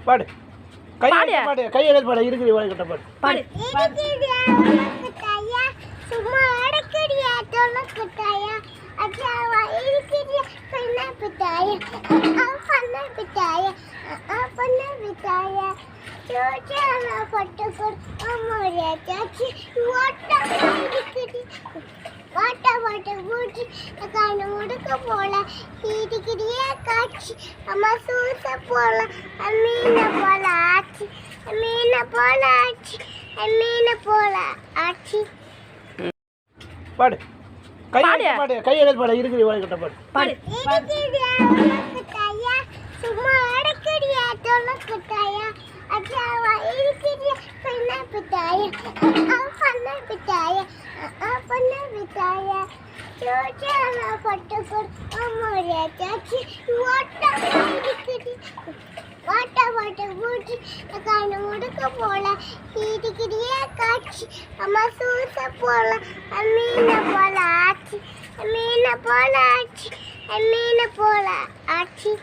பாடு கை பாடு. பாடு கை எடுத்து பாடு இருக்குது ஓலை கட்ட பாடு பாடு. சும்மா அடக்கடியா தொலைக்கட்டாயா அச்சாவா இருக்கிறியா பண்ண பிட்டாயா பண்ண பிட்டாயா பண்ண பிட்டாயா சோச்சானா பட்டுக்கொரு அம்மாரியா சாச்சி ஓட்ட இருக்குது வாட்ட வாட்ட பூச்சி கண்ணு முடுக்க போல இடிக்கிறியா காட்சி அம்மா சூச போல மீன போல ஆச்சு மீன போல ஆச்சு மீன போல ஆச்சு பாடு கை பாடு. பாடு கை எடுத்து பாடு இருக்குது ஓலை கட்ட பாடு பாடு. கட்டாயா சும்மா அடக்கடியா தொலைக்கட்டாயா அச்சாவா இருக்கிறியா பண்ண பிட்டாயா பண்ண பிட்டாயா பண்ண பிட்டாயா சோச்சானா பட்டுக்கொரு அம்மாரியா சாச்சி ஓட்ட இருக்குது வாட்ட வாட்ட பூச்சி கண்ணு முடுக்க போல இடிக்கிறியா காட்சி அம்மா சூச போல மீன போல ஆச்சு மீன போல ஆச்சு மீன போல ஆச்சு